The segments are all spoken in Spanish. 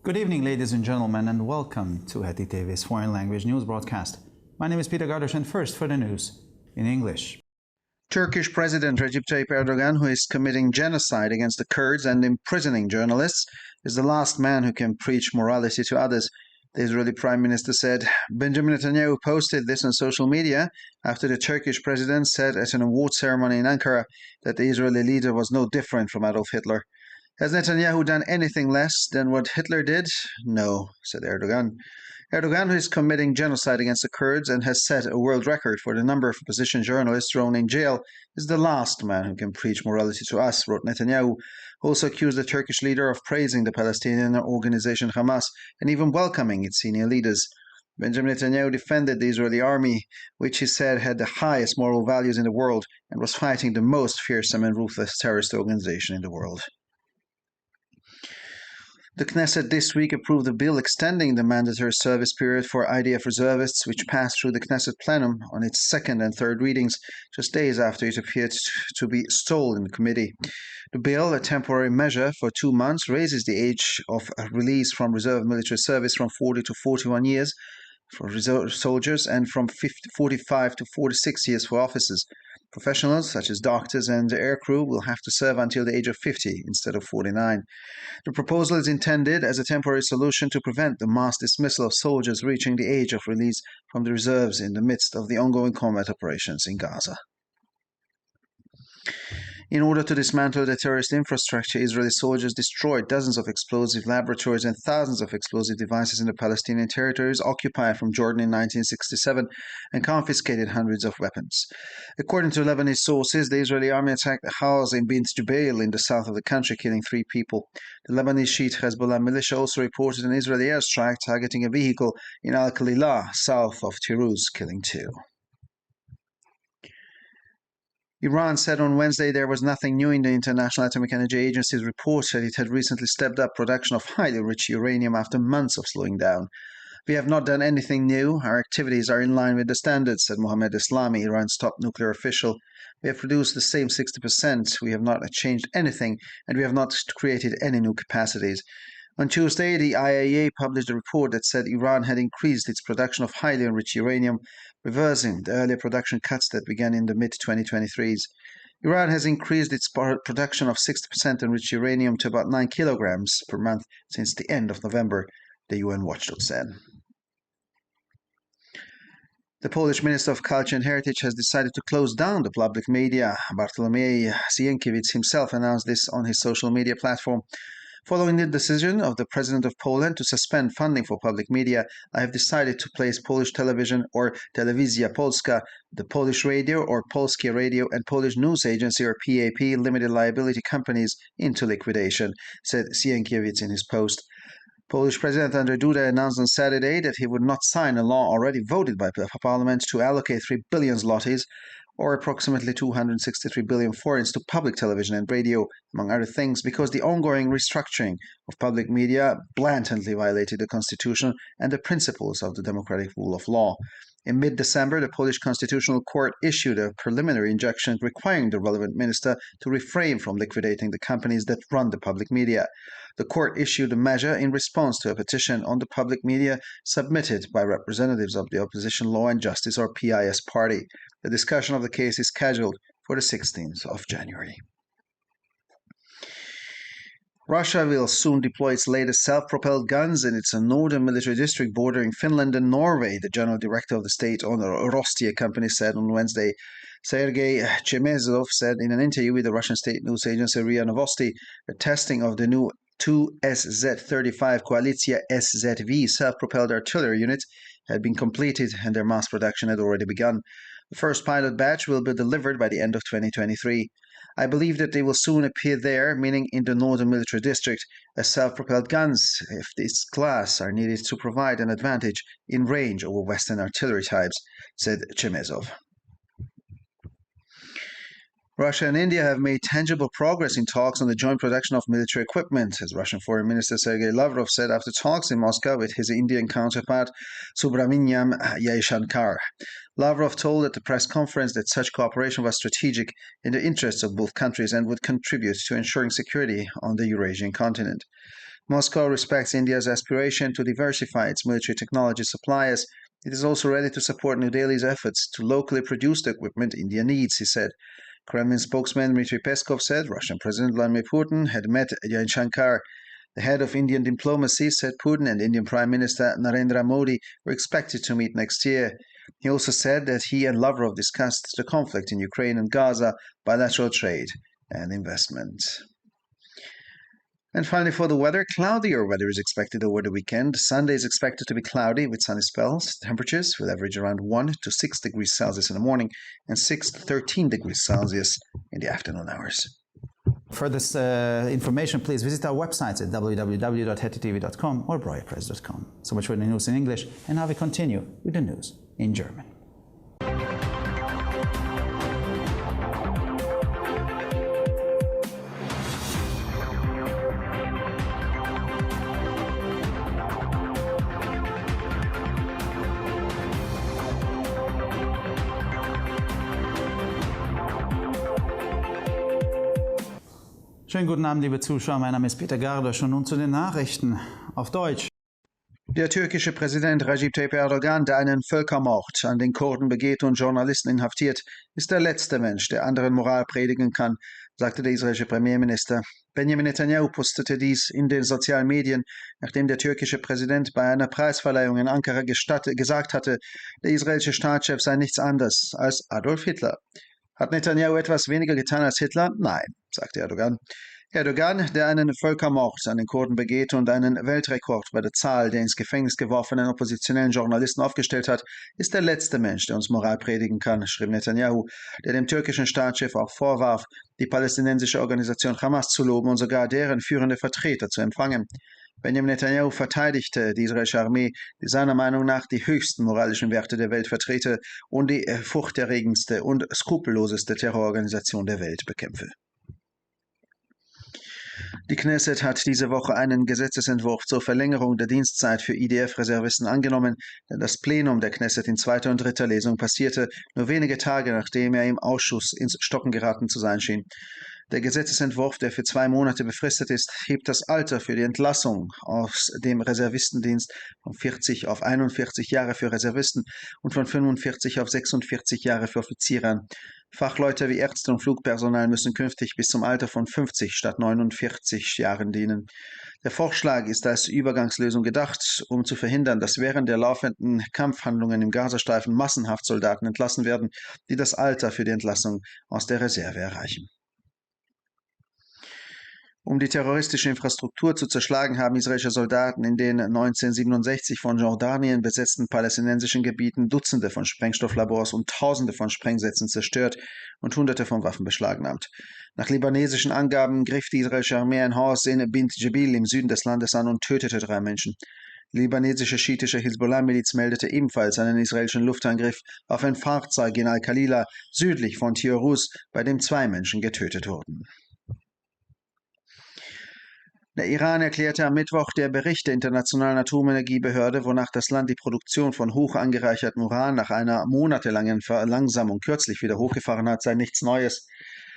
Good evening, ladies and gentlemen, and welcome to Heti TV's foreign language news broadcast. My name is Peter Gardosh, and first for the news in English. Turkish President Recep Tayyip Erdogan, who is committing genocide against the Kurds and imprisoning journalists, is the last man who can preach morality to others. The Israeli Prime Minister said. Benjamin Netanyahu posted this on social media after the Turkish president said at an award ceremony in Ankara that the Israeli leader was no different from Adolf Hitler. Has Netanyahu done anything less than what Hitler did? No, said Erdogan. Erdogan, who is committing genocide against the Kurds and has set a world record for the number of opposition journalists thrown in jail, is the last man who can preach morality to us, wrote Netanyahu, who also accused the Turkish leader of praising the Palestinian organization Hamas and even welcoming its senior leaders. Benjamin Netanyahu defended the Israeli army, which he said had the highest moral values in the world and was fighting the most fearsome and ruthless terrorist organization in the world. The Knesset this week approved a bill extending the mandatory service period for IDF reservists, which passed through the Knesset plenum on its second and third readings, just days after it appeared to be stalled in committee. The bill, a temporary measure for 2 months, raises the age of release from reserve military service from 40 to 41 years for reserve soldiers and from 45 to 46 years for officers. Professionals, such as doctors and aircrew, will have to serve until the age of 50 instead of 49. The proposal is intended as a temporary solution to prevent the mass dismissal of soldiers reaching the age of release from the reserves in the midst of the ongoing combat operations in Gaza. In order to dismantle the terrorist infrastructure, Israeli soldiers destroyed dozens of explosive laboratories and thousands of explosive devices in the Palestinian territories occupied from Jordan in 1967 and confiscated hundreds of weapons. According to Lebanese sources, the Israeli army attacked a house in Bint Jubail in the south of the country, killing 3 people. The Lebanese Shiite Hezbollah militia also reported an Israeli airstrike targeting a vehicle in Al-Khalilah, south of Tiruz, killing 2. Iran said on Wednesday there was nothing new in the International Atomic Energy Agency's report that it had recently stepped up production of highly rich uranium after months of slowing down. We have not done anything new. Our activities are in line with the standards, said Mohammad Eslami, Iran's top nuclear official. We have produced the same 60%. We have not changed anything, and we have not created any new capacities. On Tuesday, the IAEA published a report that said Iran had increased its production of highly enriched uranium, reversing the earlier production cuts that began in the mid-2023s. Iran has increased its production of 60% enriched uranium to about 9 kilograms per month since the end of November, the UN watchdog said. The Polish Minister of Culture and Heritage has decided to close down the public media. Bartłomiej Sienkiewicz himself announced this on his social media platform. Following the decision of the President of Poland to suspend funding for public media, I have decided to place Polish television or Telewizja Polska, the Polish radio or Polskie Radio, and Polish News Agency or PAP limited liability companies into liquidation, said Sienkiewicz in his post. Polish President Andrzej Duda announced on Saturday that he would not sign a law already voted by Parliament to allocate 3 billion zlotys, or approximately 263 billion forints, to public television and radio, among other things, because the ongoing restructuring of public media blatantly violated the Constitution and the principles of the democratic rule of law. In mid-December, the Polish Constitutional Court issued a preliminary injunction requiring the relevant minister to refrain from liquidating the companies that run the public media. The court issued a measure in response to a petition on the public media submitted by representatives of the Opposition Law and Justice or PIS party. The discussion of the case is scheduled for the 16th of January. Russia will soon deploy its latest self-propelled guns in its northern military district bordering Finland and Norway, the general director of the state-owned Rostia company said on Wednesday. Sergei Chemezov said in an interview with the Russian state news agency RIA Novosti that testing of the new 2 SZ-35 Koalicja SZV self-propelled artillery units had been completed and their mass production had already begun. The first pilot batch will be delivered by the end of 2023. I believe that they will soon appear there, meaning in the northern military district, as self-propelled guns, if this class are needed to provide an advantage in range over Western artillery types, said Chemezov. Russia and India have made tangible progress in talks on the joint production of military equipment, as Russian Foreign Minister Sergei Lavrov said after talks in Moscow with his Indian counterpart Subrahmanyam Jaishankar. Lavrov told at the press conference that such cooperation was strategic in the interests of both countries and would contribute to ensuring security on the Eurasian continent. Moscow respects India's aspiration to diversify its military technology suppliers. It is also ready to support New Delhi's efforts to locally produce the equipment India needs, he said. Kremlin spokesman Dmitry Peskov said Russian President Vladimir Putin had met Jaishankar. The head of Indian diplomacy said Putin and Indian Prime Minister Narendra Modi were expected to meet next year. He also said that he and Lavrov discussed the conflict in Ukraine and Gaza, bilateral trade, and investment. And finally, for the weather, cloudier weather is expected over the weekend. Sunday is expected to be cloudy with sunny spells. Temperatures will average around 1 to 6 degrees Celsius in the morning and 6 to 13 degrees Celsius in the afternoon hours. For this information, please visit our websites at www.hettytv.com or breuerpress.com. So much for the news in English, and now we continue with the news in German. Schönen guten Abend, liebe Zuschauer. Mein Name ist Peter Gardosch und nun zu den Nachrichten auf Deutsch. Der türkische Präsident Recep Tayyip Erdogan, der einen Völkermord an den Kurden begeht und Journalisten inhaftiert, ist der letzte Mensch, der anderen Moral predigen kann, sagte der israelische Premierminister. Benjamin Netanyahu postete dies in den sozialen Medien, nachdem der türkische Präsident bei einer Preisverleihung in Ankara gesagt hatte, der israelische Staatschef sei nichts anderes als Adolf Hitler. Hat Netanyahu etwas weniger getan als Hitler? Nein, sagte Erdogan. Erdogan, der einen Völkermord an den Kurden begeht und einen Weltrekord bei der Zahl der ins Gefängnis geworfenen oppositionellen Journalisten aufgestellt hat, ist der letzte Mensch, der uns Moral predigen kann, schrieb Netanyahu, der dem türkischen Staatschef auch vorwarf, die palästinensische Organisation Hamas zu loben und sogar deren führende Vertreter zu empfangen. Benjamin Netanyahu verteidigte die israelische Armee, die seiner Meinung nach die höchsten moralischen Werte der Welt vertrete und die furchterregendste und skrupelloseste Terrororganisation der Welt bekämpfe. Die Knesset hat diese Woche einen Gesetzesentwurf zur Verlängerung der Dienstzeit für IDF-Reservisten angenommen, denn das Plenum der Knesset in zweiter und dritter Lesung passierte, nur wenige Tage nachdem er im Ausschuss ins Stocken geraten zu sein schien. Der Gesetzesentwurf, der für 2 Monate befristet ist, hebt das Alter für die Entlassung aus dem Reservistendienst von 40 auf 41 Jahre für Reservisten und von 45 auf 46 Jahre für Offiziere an. Fachleute wie Ärzte und Flugpersonal müssen künftig bis zum Alter von 50 statt 49 Jahren dienen. Der Vorschlag ist als Übergangslösung gedacht, um zu verhindern, dass während der laufenden Kampfhandlungen im Gazastreifen massenhaft Soldaten entlassen werden, die das Alter für die Entlassung aus der Reserve erreichen. Um die terroristische Infrastruktur zu zerschlagen, haben israelische Soldaten in den 1967 von Jordanien besetzten palästinensischen Gebieten Dutzende von Sprengstofflabors und Tausende von Sprengsätzen zerstört und Hunderte von Waffen beschlagnahmt. Nach libanesischen Angaben griff die israelische Armee ein Haus in Bint Jibil im Süden des Landes an und tötete 3 Menschen. Die libanesische schiitische Hisbollah-Miliz meldete ebenfalls einen israelischen Luftangriff auf ein Fahrzeug in Al-Khalila südlich von Tiorus, bei dem 2 Menschen getötet wurden. Der Iran erklärte am Mittwoch, der Bericht der Internationalen Atomenergiebehörde, wonach das Land die Produktion von hoch angereichertem Uran nach einer monatelangen Verlangsamung kürzlich wieder hochgefahren hat, sei nichts Neues.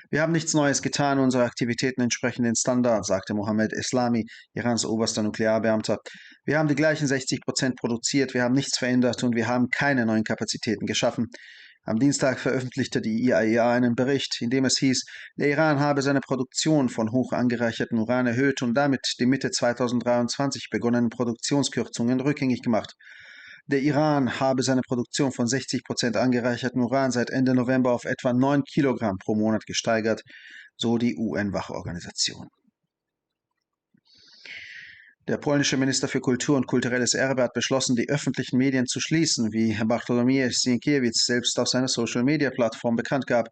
Wir haben nichts Neues getan, unsere Aktivitäten entsprechen den Standards, sagte Mohammed Eslami, Irans oberster Nuklearbeamter. Wir haben die gleichen 60% produziert, wir haben nichts verändert und wir haben keine neuen Kapazitäten geschaffen. Am Dienstag veröffentlichte die IAEA einen Bericht, in dem es hieß, der Iran habe seine Produktion von hoch angereichertem Uran erhöht und damit die Mitte 2023 begonnenen Produktionskürzungen rückgängig gemacht. Der Iran habe seine Produktion von 60% angereichertem Uran seit Ende November auf etwa 9 Kilogramm pro Monat gesteigert, so die UN-Wache-Organisation. Der polnische Minister für Kultur und kulturelles Erbe hat beschlossen, die öffentlichen Medien zu schließen, wie Bartłomiej Sienkiewicz selbst auf seiner Social-Media-Plattform bekannt gab.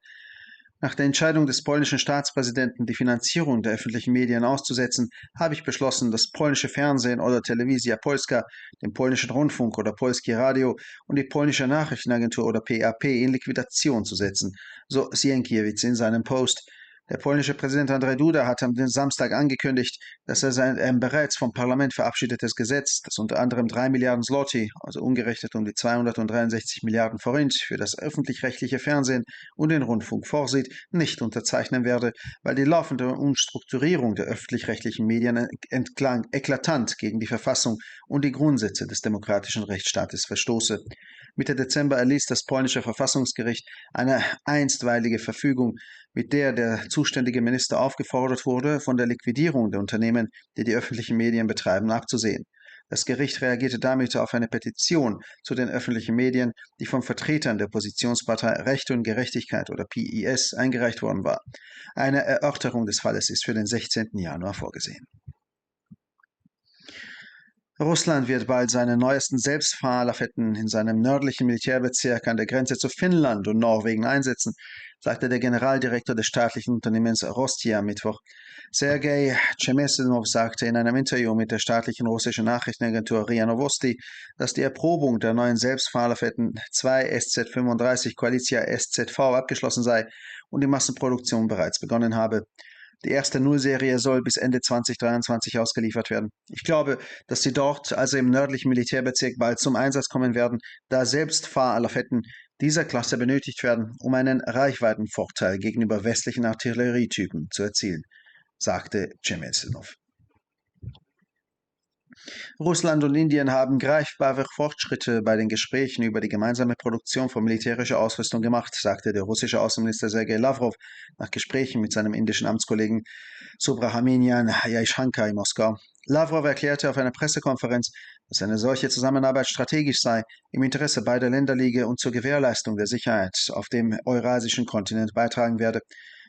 Nach der Entscheidung des polnischen Staatspräsidenten, die Finanzierung der öffentlichen Medien auszusetzen, habe ich beschlossen, das polnische Fernsehen oder Telewizja Polska, den polnischen Rundfunk oder Polskie Radio und die polnische Nachrichtenagentur oder PAP in Liquidation zu setzen, so Sienkiewicz in seinem Post. Der polnische Präsident Andrzej Duda hat am Samstag angekündigt, dass er sein bereits vom Parlament verabschiedetes Gesetz, das unter anderem 3 Milliarden Zloty, also umgerechnet um die 263 Milliarden Forint, für das öffentlich-rechtliche Fernsehen und den Rundfunk vorsieht, nicht unterzeichnen werde, weil die laufende Umstrukturierung der öffentlich-rechtlichen Medien entlang eklatant gegen die Verfassung und die Grundsätze des demokratischen Rechtsstaates verstoße. Mitte Dezember erließ das polnische Verfassungsgericht eine einstweilige Verfügung, mit der der zuständige Minister aufgefordert wurde, von der Liquidierung der Unternehmen, die die öffentlichen Medien betreiben, abzusehen. Das Gericht reagierte damit auf eine Petition zu den öffentlichen Medien, die von Vertretern der Oppositionspartei Recht und Gerechtigkeit oder PiS eingereicht worden war. Eine Erörterung des Falles ist für den 16. Januar vorgesehen. Russland wird bald seine neuesten Selbstfahrlafetten in seinem nördlichen Militärbezirk an der Grenze zu Finnland und Norwegen einsetzen, sagte der Generaldirektor des staatlichen Unternehmens Rostia am Mittwoch. Sergei Chemessinov sagte in einem Interview mit der staatlichen russischen Nachrichtenagentur RIA Novosti, dass die Erprobung der neuen Selbstfahrlafetten 2 SZ-35 Koalitia SZV abgeschlossen sei und die Massenproduktion bereits begonnen habe. Die erste Nullserie soll bis Ende 2023 ausgeliefert werden. Ich glaube, dass sie dort, also im nördlichen Militärbezirk, bald zum Einsatz kommen werden, da selbst Fahrlafetten dieser Klasse benötigt werden, um einen Reichweitenvorteil gegenüber westlichen Artillerietypen zu erzielen, sagte Chemessinov. Russland und Indien haben greifbare Fortschritte bei den Gesprächen über die gemeinsame Produktion von militärischer Ausrüstung gemacht, sagte der russische Außenminister Sergei Lavrov nach Gesprächen mit seinem indischen Amtskollegen Subrahmanian Jaishankar in Moskau. Lavrov erklärte auf einer Pressekonferenz, dass eine solche Zusammenarbeit strategisch sei, im Interesse beider Länder liege und zur Gewährleistung der Sicherheit auf dem eurasischen Kontinent beitragen werde.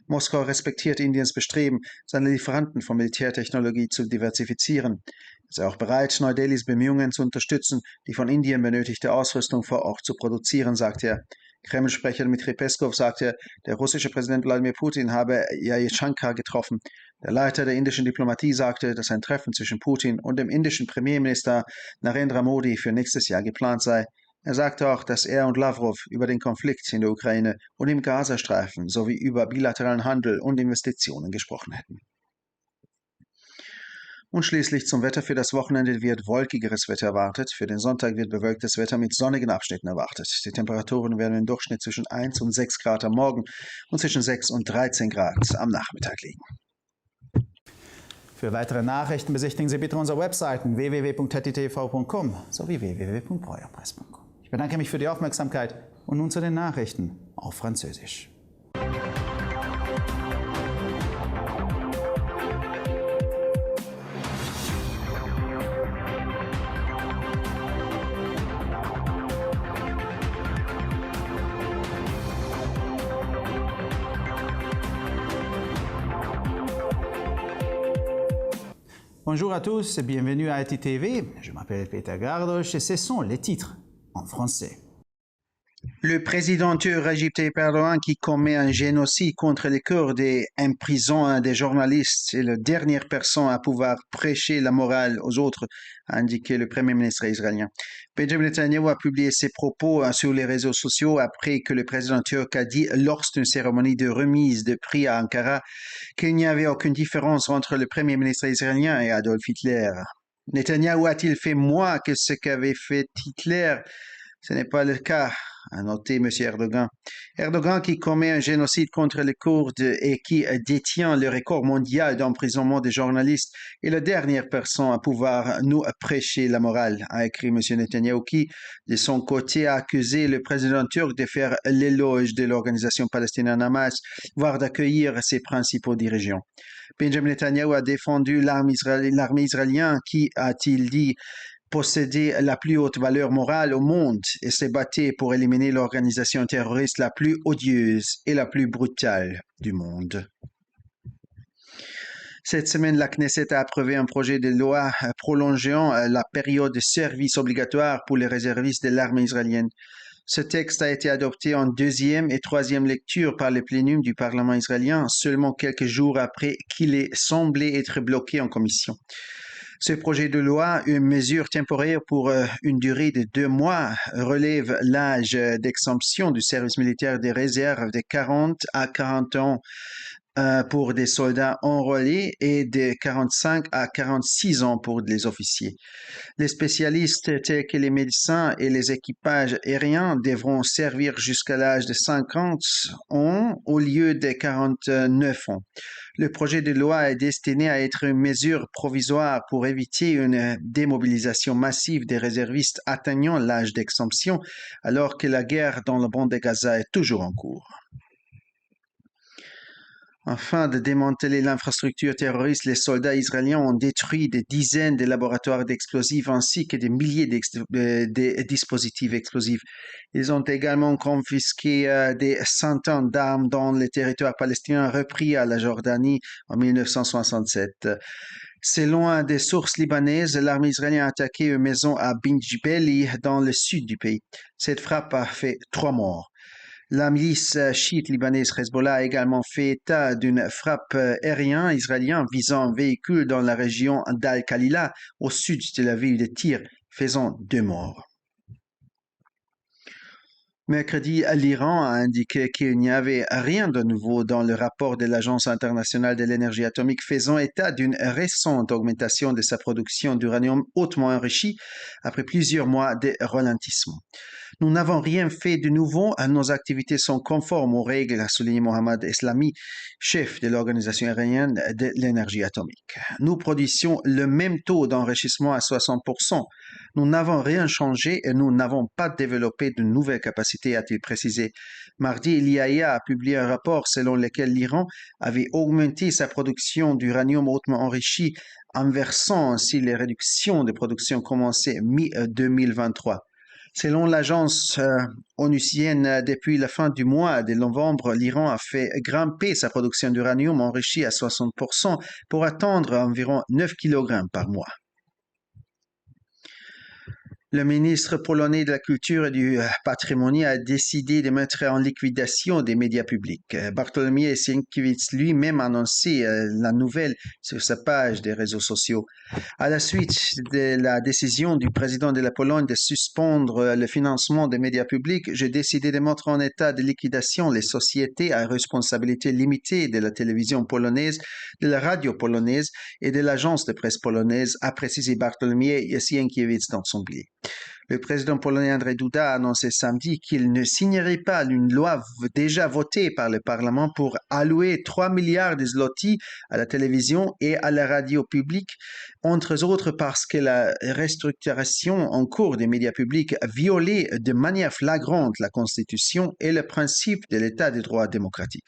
Moskau respektiert Indiens Bestreben, seine Lieferanten von Militärtechnologie zu diversifizieren. Es sei auch bereit, Neu-Delhis Bemühungen zu unterstützen, die von Indien benötigte Ausrüstung vor Ort zu produzieren, sagte er. Kreml-Sprecher Dmitri Peskov sagte, der russische Präsident Wladimir Putin habe Jaishankar getroffen. Der Leiter der indischen Diplomatie sagte, dass ein Treffen zwischen Putin und dem indischen Premierminister Narendra Modi für nächstes Jahr geplant sei. Er sagte auch, dass er und Lavrov über den Konflikt in der Ukraine und im Gazastreifen sowie über bilateralen Handel und Investitionen gesprochen hätten. Und schließlich zum Wetter für das Wochenende wird wolkigeres Wetter erwartet. Für den Sonntag wird bewölktes Wetter mit sonnigen Abschnitten erwartet. Die Temperaturen werden im Durchschnitt zwischen 1 und 6 Grad am Morgen und zwischen 6 und 13 Grad am Nachmittag liegen. Für weitere Nachrichten besichtigen Sie bitte unsere Webseiten www.hettitv.com sowie www.breuerpresse.com. Ich bedanke mich für die Aufmerksamkeit und nun zu den Nachrichten auf Französisch. Bonjour à tous et bienvenue à HettitV. Je m'appelle Peter Gardosh et ce sont les titres en français. Le président turc Recep Tayyip Erdogan, qui commet un génocide contre les Kurdes et emprisonne des journalistes, est la dernière personne à pouvoir prêcher la morale aux autres, a indiqué le premier ministre israélien. Benjamin Netanyahu a publié ses propos sur les réseaux sociaux après que le président turc a dit lors d'une cérémonie de remise de prix à Ankara qu'il n'y avait aucune différence entre le premier ministre israélien et Adolf Hitler. Netanyahu a-t-il fait moins que ce qu'avait fait Hitler? Ce n'est pas le cas, a noté M. Erdogan. Erdogan, qui commet un génocide contre les Kurdes et qui détient le record mondial d'emprisonnement des journalistes, est la dernière personne à pouvoir nous prêcher la morale, a écrit M. Netanyahu, qui, de son côté, a accusé le président turc de faire l'éloge de l'organisation palestinienne Hamas, voire d'accueillir ses principaux dirigeants. Benjamin Netanyahu a défendu l'armée israélienne qui, a-t-il dit, possédait la plus haute valeur morale au monde et se battait pour éliminer l'organisation terroriste la plus odieuse et la plus brutale du monde. Cette semaine, la Knesset a approuvé un projet de loi prolongeant la période de service obligatoire pour les réservistes de l'armée israélienne. Ce texte a été adopté en deuxième et troisième lecture par le plénum du Parlement israélien seulement quelques jours après qu'il ait semblé être bloqué en commission. Ce projet de loi, une mesure temporaire pour une durée de 2 mois, relève l'âge d'exemption du service militaire des réserves de 40 à 40 ans pour des soldats enrôlés et de 45 à 46 ans pour les officiers. Les spécialistes tels que les médecins et les équipages aériens devront servir jusqu'à l'âge de 50 ans au lieu de 49 ans. Le projet de loi est destiné à être une mesure provisoire pour éviter une démobilisation massive des réservistes atteignant l'âge d'exemption alors que la guerre dans la bande de Gaza est toujours en cours. Afin de démanteler l'infrastructure terroriste, les soldats israéliens ont détruit des dizaines de laboratoires d'explosifs ainsi que des milliers de dispositifs explosifs. Ils ont également confisqué des centaines d'armes dans les territoires palestiniens repris à la Jordanie en 1967. Selon des sources libanaises, l'armée israélienne a attaqué une maison à Binjbeli dans le sud du pays. Cette frappe a fait 3 morts. La milice chiite libanaise Hezbollah a également fait état d'une frappe aérienne israélienne visant un véhicule dans la région d'Al-Khalila, au sud de la ville de Tyr, faisant 2 morts. Mercredi, l'Iran a indiqué qu'il n'y avait rien de nouveau dans le rapport de l'Agence internationale de l'énergie atomique faisant état d'une récente augmentation de sa production d'uranium hautement enrichi après plusieurs mois de ralentissement. Nous n'avons rien fait de nouveau, nos activités sont conformes aux règles, a souligné Mohammad Eslami, chef de l'Organisation iranienne de l'énergie atomique. Nous produisions le même taux d'enrichissement à 60%. Nous n'avons rien changé et nous n'avons pas développé de nouvelles capacités, a-t-il précisé. Mardi, l'IAEA a publié un rapport selon lequel l'Iran avait augmenté sa production d'uranium hautement enrichi, inversant ainsi les réductions de production commencées mi-2023. Selon l'agence onusienne, depuis la fin du mois de novembre, l'Iran a fait grimper sa production d'uranium enrichi à 60% pour atteindre environ 9 kg par mois. Le ministre polonais de la Culture et du Patrimoine a décidé de mettre en liquidation des médias publics. Bartłomiej Sienkiewicz lui-même a annoncé la nouvelle sur sa page des réseaux sociaux. À la suite de la décision du président de la Pologne de suspendre le financement des médias publics, j'ai décidé de mettre en état de liquidation les sociétés à responsabilité limitée de la télévision polonaise, de la radio polonaise et de l'agence de presse polonaise, a précisé Bartłomiej Sienkiewicz dans son billet. Le président polonais Andrzej Duda a annoncé samedi qu'il ne signerait pas une loi déjà votée par le Parlement pour allouer 3 milliards de zloty à la télévision et à la radio publique, entre autres parce que la restructuration en cours des médias publics violait de manière flagrante la Constitution et le principe de l'État de droit démocratique.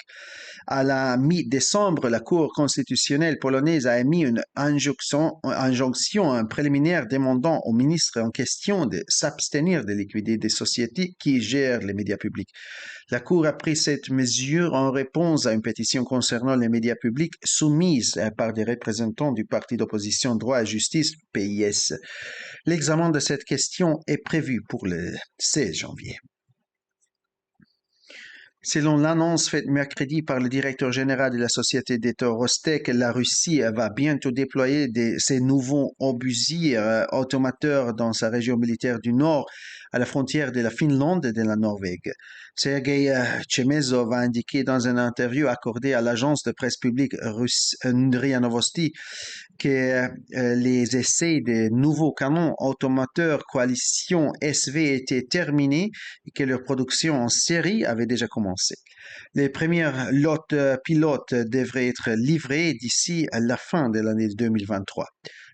À la mi-décembre, la Cour constitutionnelle polonaise a émis une injonction préliminaire demandant au ministre en question de s'abstenir de liquider des sociétés qui gèrent les médias publics. La Cour a pris cette mesure en réponse à une pétition concernant les médias publics soumise par des représentants du parti d'opposition Droit et Justice, PIS. L'examen de cette question est prévu pour le 16 janvier. Selon l'annonce faite mercredi par le directeur général de la société d'État Rostec, la Russie va bientôt déployer ses nouveaux obusiers automateurs dans sa région militaire du Nord, à la frontière de la Finlande et de la Norvège. Sergei Chemezov a indiqué dans une interview accordée à l'agence de presse publique russe RIA Novosti que les essais de nouveaux canons automateurs coalition SV étaient terminés et que leur production en série avait déjà commencé. Les premières lots pilotes devraient être livrés d'ici à la fin de l'année 2023.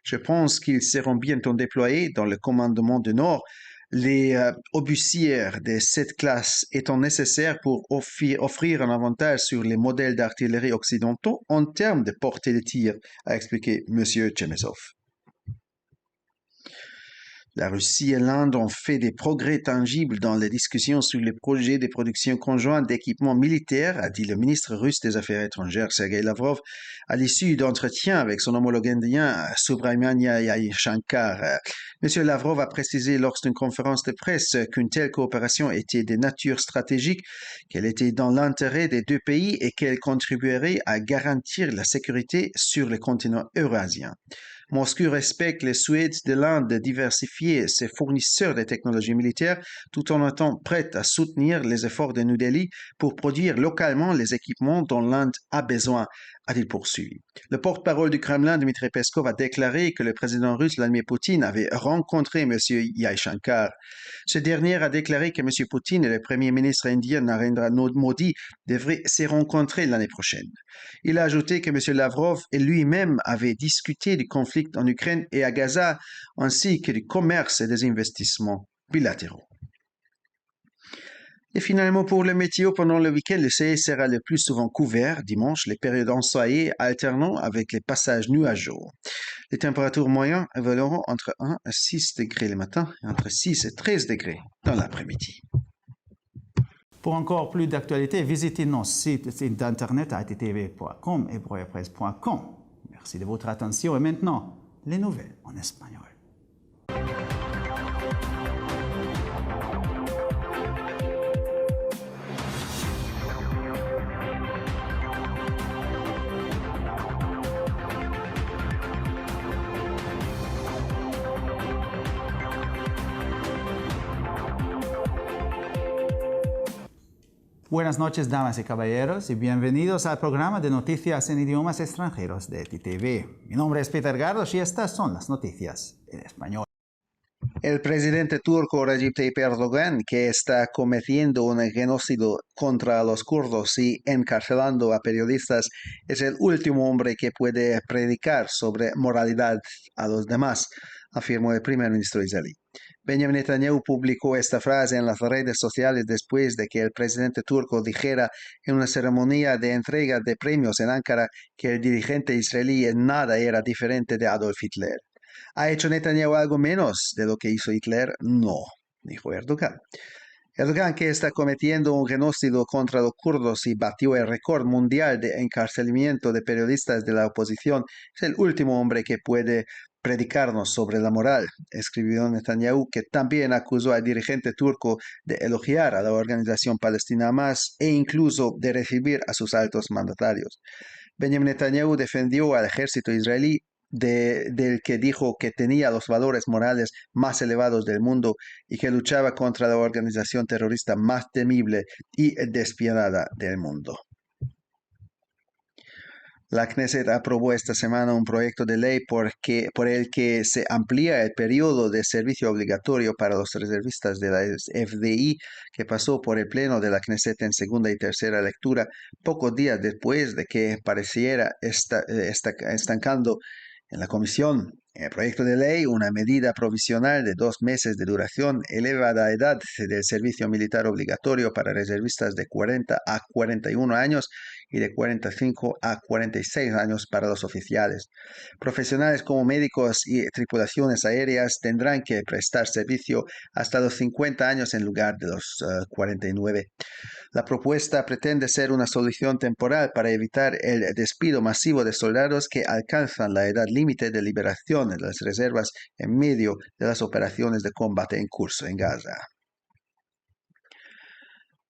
Je pense qu'ils seront bientôt déployés dans le commandement du Nord, les obusiers de cette classe étant nécessaires pour offrir un avantage sur les modèles d'artillerie occidentaux en termes de portée de tir, a expliqué M. Chemezov. La Russie et l'Inde ont fait des progrès tangibles dans les discussions sur les projets de production conjointe d'équipements militaires, a dit le ministre russe des Affaires étrangères Sergei Lavrov à l'issue d'entretiens avec son homologue indien Subrahmanya Jaishankar. M. Lavrov a précisé lors d'une conférence de presse qu'une telle coopération était de nature stratégique, qu'elle était dans l'intérêt des deux pays et qu'elle contribuerait à garantir la sécurité sur le continent eurasien. Moscou respecte les souhaits de l'Inde de diversifier ses fournisseurs de technologies militaires tout en étant prête à soutenir les efforts de New Delhi pour produire localement les équipements dont l'Inde a besoin, a-t-il poursuivi. Le porte-parole du Kremlin, Dmitry Peskov, a déclaré que le président russe Vladimir Poutine avait rencontré M. Jaishankar. Ce dernier a déclaré que M. Poutine et le premier ministre indien Narendra Modi devraient se rencontrer l'année prochaine. Il a ajouté que M. Lavrov et lui-même avaient discuté du conflit en Ukraine et à Gaza, ainsi que du commerce et des investissements bilatéraux. Et finalement, pour le météo, pendant le week-end, le ciel sera le plus souvent couvert. Dimanche, les périodes ensoleillées alternant avec les passages nuageux. Les températures moyennes évolueront entre 1 à 6 degrés le matin et entre 6 et 13 degrés dans l'après-midi. Pour encore plus d'actualités, visitez nos sites d'internet ttv.com et broyapresse.com. Merci de votre attention et maintenant, les nouvelles en espagnol. Buenas noches, damas y caballeros, y bienvenidos al programa de noticias en idiomas extranjeros de ETV. Mi nombre es Peter Gardos y estas son las noticias en español. El presidente turco Recep Tayyip Erdogan, que está cometiendo un genocidio contra los kurdos y encarcelando a periodistas, es el último hombre que puede predicar sobre moralidad a los demás, afirmó el primer ministro israelí. Benjamin Netanyahu publicó esta frase en las redes sociales después de que el presidente turco dijera en una ceremonia de entrega de premios en Ankara que el dirigente israelí en nada era diferente de Adolf Hitler. ¿Ha hecho Netanyahu algo menos de lo que hizo Hitler? No, dijo Erdogan. Erdogan, que está cometiendo un genocidio contra los kurdos y batió el récord mundial de encarcelamiento de periodistas de la oposición, es el último hombre que puede predicarnos sobre la moral, escribió Netanyahu, que también acusó al dirigente turco de elogiar a la organización palestina Hamas e incluso de recibir a sus altos mandatarios. Benjamin Netanyahu defendió al ejército israelí del que dijo que tenía los valores morales más elevados del mundo y que luchaba contra la organización terrorista más temible y despiadada del mundo. La Knesset aprobó esta semana un proyecto de ley por el que se amplía el periodo de servicio obligatorio para los reservistas de la FDI que pasó por el Pleno de la Knesset en segunda y tercera lectura, pocos días después de que pareciera estancando en la comisión. El proyecto de ley, una medida provisional de 2 meses de duración, eleva la edad del servicio militar obligatorio para reservistas de 40 a 41 años y de 45 a 46 años para los oficiales. Profesionales como médicos y tripulaciones aéreas tendrán que prestar servicio hasta los 50 años en lugar de los 49. La propuesta pretende ser una solución temporal para evitar el despido masivo de soldados que alcanzan la edad límite de liberación de las reservas en medio de las operaciones de combate en curso en Gaza.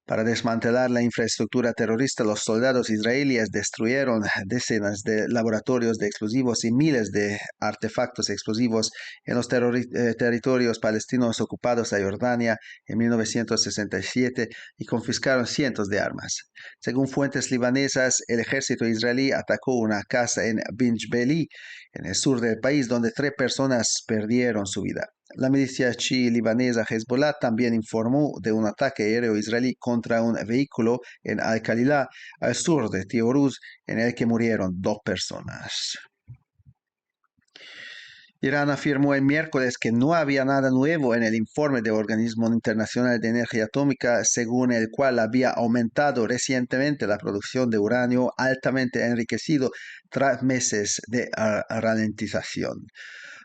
Para desmantelar la infraestructura terrorista, los soldados israelíes destruyeron decenas de laboratorios de explosivos y miles de artefactos explosivos en los territorios palestinos ocupados a Jordania en 1967 y confiscaron cientos de armas. Según fuentes libanesas, el ejército israelí atacó una casa en Binjbeli, en el sur del país, donde 3 personas perdieron su vida. La milicia chií libanesa Hezbollah también informó de un ataque aéreo israelí contra un vehículo en Al-Khalila, al sur de Tioruz, en el que murieron 2 personas. Irán afirmó el miércoles que no había nada nuevo en el informe del Organismo Internacional de Energía Atómica, según el cual había aumentado recientemente la producción de uranio altamente enriquecido tras meses de ralentización.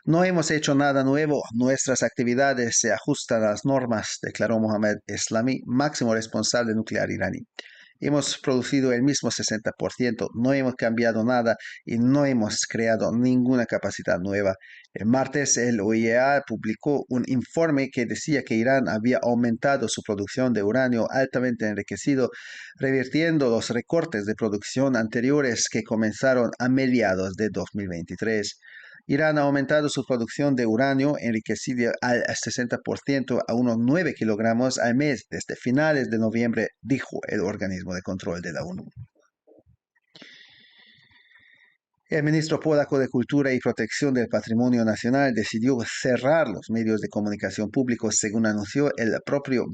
No hemos hecho nada nuevo, nuestras actividades se ajustan a las normas, declaró Mohammad Eslami, máximo responsable nuclear iraní. Hemos producido el mismo 60%, no hemos cambiado nada y no hemos creado ninguna capacidad nueva. El martes, el OIEA publicó un informe que decía que Irán había aumentado su producción de uranio altamente enriquecido, revirtiendo los recortes de producción anteriores que comenzaron a mediados de 2023. Irán ha aumentado su producción de uranio enriquecido al 60% a unos 9 kilogramos al mes desde finales de noviembre, dijo el organismo de control de la ONU. El ministro polaco de Cultura y Protección del Patrimonio Nacional decidió cerrar los medios de comunicación públicos, según anunció el propio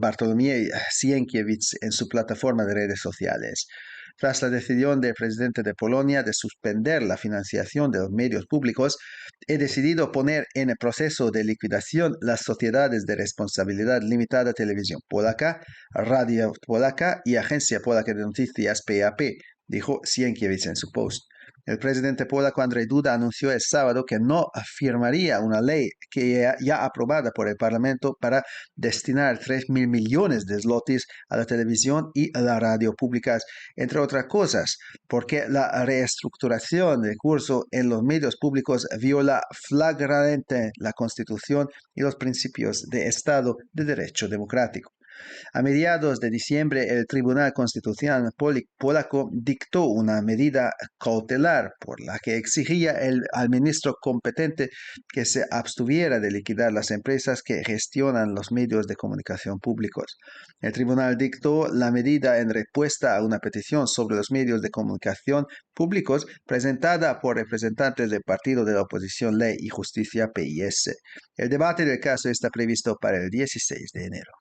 Bartłomiej Sienkiewicz en su plataforma de redes sociales. Tras la decisión del presidente de Polonia de suspender la financiación de los medios públicos, he decidido poner en el proceso de liquidación las sociedades de responsabilidad limitada Televisión Polaca, Radio Polaca y Agencia Polaca de Noticias PAP, dijo Sienkiewicz en su post. El presidente polaco Andrzej Duda anunció el sábado que no firmaría una ley que ya aprobada por el Parlamento para destinar 3.000 millones de zlotys a la televisión y a la radio públicas, entre otras cosas, porque la reestructuración del curso en los medios públicos viola flagrantemente la Constitución y los principios de Estado de Derecho democrático. A mediados de diciembre, el Tribunal Constitucional polaco dictó una medida cautelar por la que exigía al ministro competente que se abstuviera de liquidar las empresas que gestionan los medios de comunicación públicos. El tribunal dictó la medida en respuesta a una petición sobre los medios de comunicación públicos presentada por representantes del partido de la oposición Ley y Justicia PIS. El debate del caso está previsto para el 16 de enero.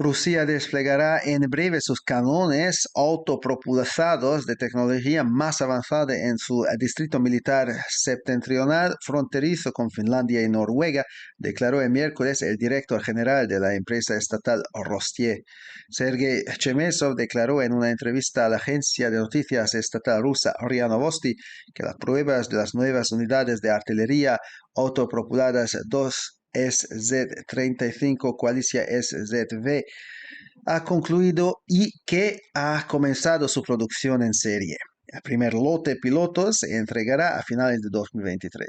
Rusia desplegará en breve sus canones autopropulsados de tecnología más avanzada en su distrito militar septentrional fronterizo con Finlandia y Noruega, declaró el miércoles el director general de la empresa estatal Rostier. Sergei Chemezov declaró en una entrevista a la agencia de noticias estatal rusa RIA Novosti que las pruebas de las nuevas unidades de artillería autopropuladas 2 SZ-35 Qualicia SZV ha concluido y que ha comenzado su producción en serie. El primer lote piloto se entregará a finales de 2023.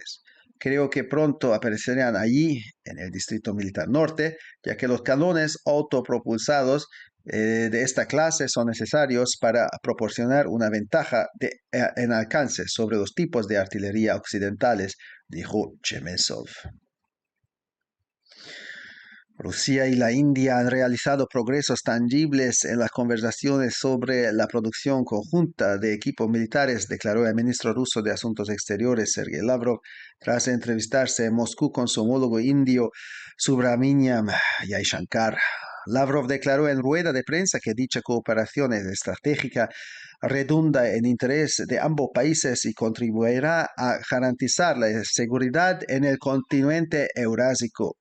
Creo que pronto aparecerán allí, en el Distrito Militar Norte, ya que los canones autopropulsados de esta clase son necesarios para proporcionar una ventaja en alcance sobre los tipos de artillería occidentales, dijo Chemezov. Rusia y la India han realizado progresos tangibles en las conversaciones sobre la producción conjunta de equipos militares, declaró el ministro ruso de Asuntos Exteriores, Sergei Lavrov, tras entrevistarse en Moscú con su homólogo indio Subrahmanyam Jaishankar. Lavrov declaró en rueda de prensa que dicha cooperación estratégica redunda en interés de ambos países y contribuirá a garantizar la seguridad en el continente eurásico.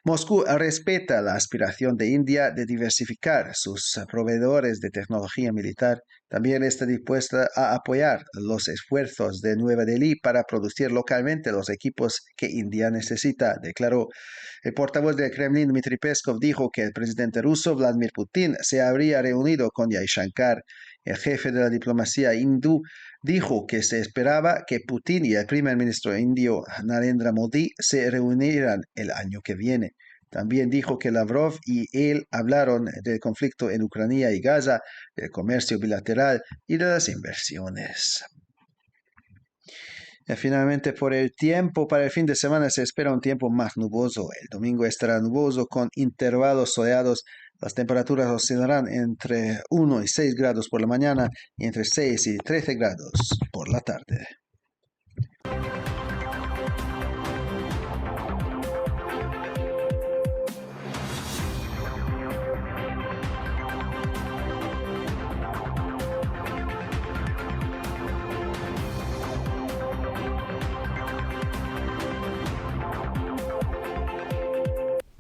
Moscú respeta la aspiración de India de diversificar sus proveedores de tecnología militar. También está dispuesta a apoyar los esfuerzos de Nueva Delhi para producir localmente los equipos que India necesita, declaró. El portavoz del Kremlin, Dmitry Peskov, dijo que el presidente ruso, Vladimir Putin, se habría reunido con Jaishankar. El jefe de la diplomacia hindú dijo que se esperaba que Putin y el primer ministro indio Narendra Modi se reunieran el año que viene. También dijo que Lavrov y él hablaron del conflicto en Ucrania y Gaza, del comercio bilateral y de las inversiones. Y finalmente, por el tiempo, para el fin de semana se espera un tiempo más nuboso. El domingo estará nuboso con intervalos soleados. Las temperaturas oscilarán entre 1 y 6 grados por la mañana y entre 6 y 13 grados por la tarde.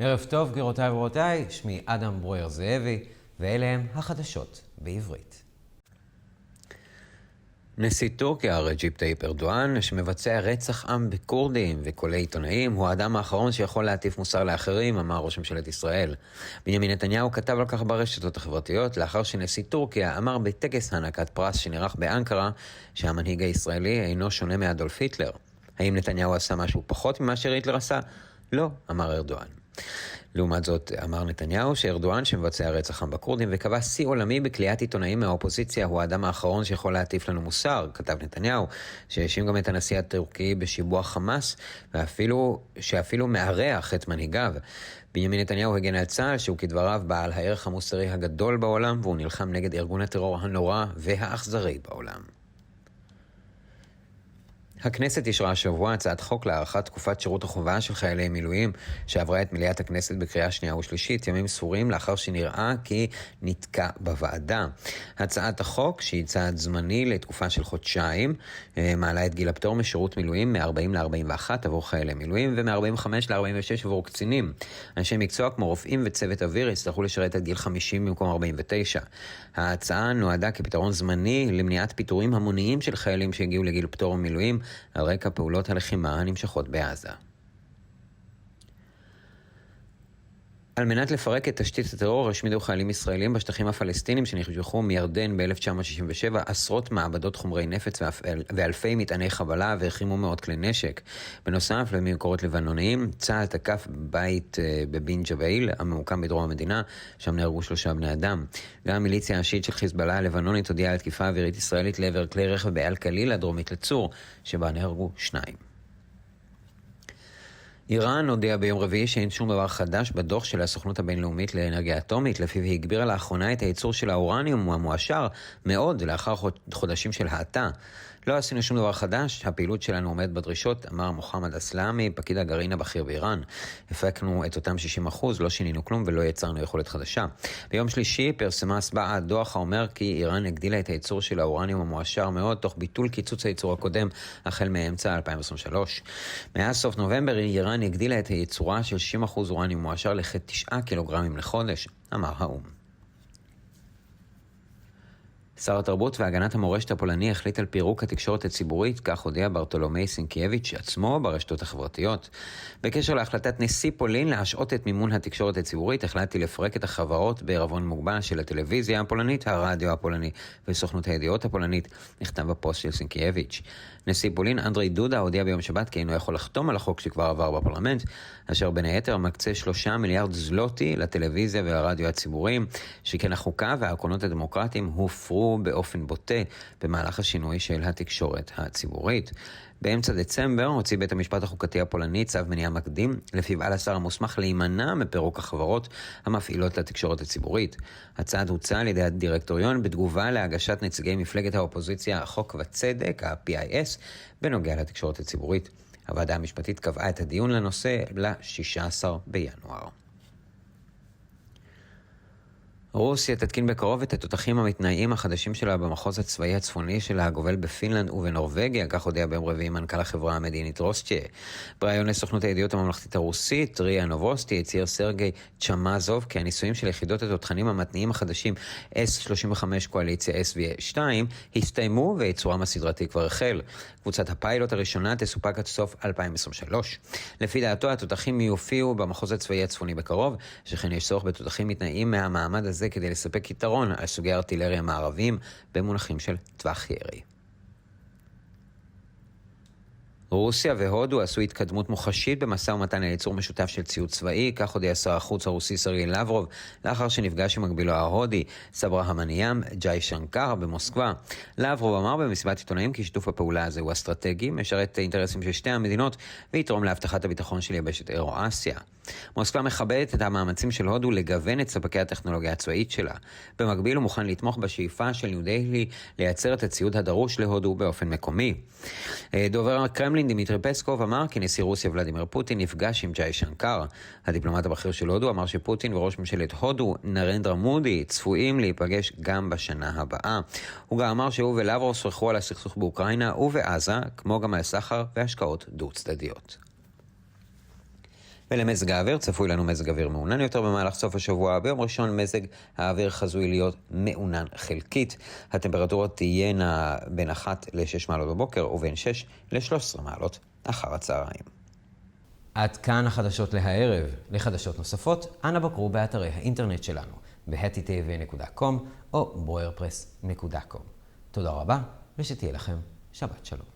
ערב טוב, גבירותיי ורבותיי, שמי אדם ברויר זאבי, ואלה הם החדשות בעברית. נשיא טורקיה רג'יפ טאיפ ארדואן, שמבצע רצח עם בכורדים וקולי עיתונאים, הוא האדם האחרון שיכול להטיף מוסר לאחרים, אמר ראש ממשלת ישראל. בנימין נתניהו כתב על כך ברשתות החברתיות, לאחר שנשיא טורקיה אמר בטקס הענקת פרס שנערך באנקרה, שהמנהיג הישראלי אינו שונה מאדולף היטלר. האם נתניהו עשה משהו פחות ממה שהיטלר עשה? לא, אמר ארדואן. לעומת זאת, אמר נתניהו שארדואן שמבצע רצח עם בכורדים וקבע שיא עולמי בכליאת עיתונאים מהאופוזיציה הוא האדם האחרון שיכול להטיף לנו מוסר, כתב נתניהו, שהאשים גם את הנשיא הטורקי בשיבוע חמאס, שאפילו מארח את מנהיגיו. בנימין נתניהו הגן על צה"ל שהוא כדבריו בעל הערך המוסרי הגדול בעולם, והוא נלחם נגד ארגון הטרור הנורא והאכזרי בעולם. הכנסת אישרה השבוע הצעת חוק להארכת תקופת שירות החובה של חיילי מילואים שעברה את מליאת הכנסת בקריאה שנייה ושלישית ימים ספורים לאחר שנראה כי נתקע בוועדה. הצעת החוק, שהיא צעד זמני לתקופה של חודשיים, מעלה את גיל הפטור משירות מילואים מ-40 ל-41 עבור חיילי מילואים ומ-45 ל-46 עבור קצינים. אנשי מקצוע כמו רופאים וצוות אוויר יצטרכו לשרת עד גיל 50 במקום 49. ההצעה נועדה כפתרון זמני למניעת פיטורים המוניים של חיילים שהגיעו לגיל פטור מילואים על רקע פעולות הלחימה הנמשכות בעזה. על מנת לפרק את תשתית הטרור, השמידו חיילים ישראלים בשטחים הפלסטינים שנשלחו מירדן ב-1967 עשרות מעבדות חומרי נפץ ואלפי מטעני חבלה והחרימו מאות כלי נשק. בנוסף, למקורות לבנוניים, צה"ל תקף בית בבין ג'בעיל, הממוקם בדרום המדינה, שם נהרגו 3 בני אדם. גם המיליציה השיעית של חיזבאללה הלבנונית הודיעה על תקיפה אווירית ישראלית לעבר כלי רכב באל-קליל הדרומית לצור, שבה נהרגו 2. איראן הודיעה ביום רביעי שאין שום דבר חדש בדוח של הסוכנות הבינלאומית לאנרגיה אטומית, לפיו היא הגבירה לאחרונה את הייצור של האורניום המועשר מאוד לאחר חודשים של האטה. לא עשינו שום דבר חדש, הפעילות שלנו עומדת בדרישות, אמר מוחמד אסלאמי, פקיד הגרעין הבכיר באיראן. הפקנו את אותם 60%, לא שינינו כלום ולא יצרנו יכולת חדשה. ביום שלישי פרסמה סבעה דוח האומר כי איראן הגדילה את הייצור של האורניום המועשר מאוד, תוך ביטול קיצוץ הייצור הקודם החל מאמצע 2023. מאז סוף נובמבר איראן הגדילה את הייצורה של 60% אורניום מועשר לכ9 קילוגרמים לחודש, אמר האו"ם. שר התרבות והגנת המורשת הפולני החליט על פירוק התקשורת הציבורית, כך הודיע ברטולומי סינקייביץ' עצמו ברשתות החברתיות. בקשר להחלטת נשיא פולין להשעות את מימון התקשורת הציבורית, החלטתי לפרק את החברות בערבון מוגבל של הטלוויזיה הפולנית, הרדיו הפולני וסוכנות הידיעות הפולנית, נכתב בפוסט של סינקייביץ'. נשיא פולין אנדרי דודה הודיע ביום שבת כי אינו יכול לחתום על החוק שכבר עבר בפרלמנט, אשר בין היתר מקצה 3 מיליארד זלוטי לטלוויזיה והרדיו הציבוריים, שכן החוקה והעקרונות הדמוקרטיים הופרו באופן בוטה במהלך השינוי של התקשורת הציבורית. באמצע דצמבר הוציא בית המשפט החוקתי הפולני צו מניעה מקדים, לפיו על השר המוסמך להימנע מפירוק החברות המפעילות לתקשורת הציבורית. הצעד הוצא על ידי הדירקטוריון בתגובה להגשת נציגי מפלגת האופוזיציה חוק וצדק, ה-PIS, בנוגע לתקשורת הציבורית. הוועדה המשפטית קבעה את הדיון לנושא ל-16 בינואר. רוסיה תתקין בקרוב את התותחים המתנאיים החדשים שלה במחוז הצבאי הצפוני שלה הגובל בפינלנד ובנורווגיה, כך הודיע ביום רביעי מנכ"ל החברה המדינית רוסטיה. בריאיון לסוכנות הידיעות הממלכתית הרוסית, ריאה נובוסטי, הצהיר סרגי צ'מאזוב כי הניסויים של יחידות התותחנים המתנאיים החדשים S-35 קואליציה SV2 הסתיימו וייצורם הסדרתי כבר החל. קבוצת הפיילוט הראשונה תסופק עד סוף 2023. לפי דעתו, התותחים יופיעו במחוז הצבאי הצפוני בקרוב, שכן יש צורך בתותחים מתנאיים מהמעמד הזה כדי לספק יתרון על סוגי ארטילריה מערביים במונחים של טווח ירי. רוסיה והודו עשו התקדמות מוחשית במשא ומתן לייצור משותף של ציוד צבאי, כך הודיע שר החוץ הרוסי סרגי לברוב, לאחר שנפגש עם מקבילו ההודי, סברהמניאם ג'אי שנקר במוסקבה. לברוב אמר במסיבת עיתונאים כי שיתוף הפעולה הזה הוא אסטרטגי, משרת את האינטרסים של שתי המדינות, ויתרום להבטחת הביטחון של יבשת אירו-אסיה. מוסקבה מכבדת את המאמצים של הודו לגוון את ספקי הטכנולוגיה הצבאית שלה. במקביל הוא מוכן לתמוך בשאיפה של ניו דלהי לייצר את הציוד הדרוש להודו באופן מקומי. דובר הקרמלין דמיטרי פסקוב אמר כי נשיא רוסיה ולדימיר פוטין נפגש עם ג'אי שנקר. הדיפלומט הבכיר של הודו אמר שפוטין וראש ממשלת הודו נרנדרה מודי צפויים להיפגש גם בשנה הבאה. הוא גם אמר שהוא ולברוב שוחחו על הסכסוך באוקראינה ובעזה, כמו גם על סחר והשקעות דו-צדדיות. ולמזג האוויר, צפוי לנו מזג אוויר מעונן יותר במהלך סוף השבוע. ביום ראשון מזג האוויר חזוי להיות מעונן חלקית. הטמפרטורות תהיינה בין 1 ל-6 מעלות בבוקר ובין 6 ל-13 מעלות אחר הצהריים. עד כאן החדשות להערב. לחדשות נוספות, אנא בקרו באתרי האינטרנט שלנו, ב-hetitv.com או boerpress.com. תודה רבה ושתהיה לכם שבת שלום.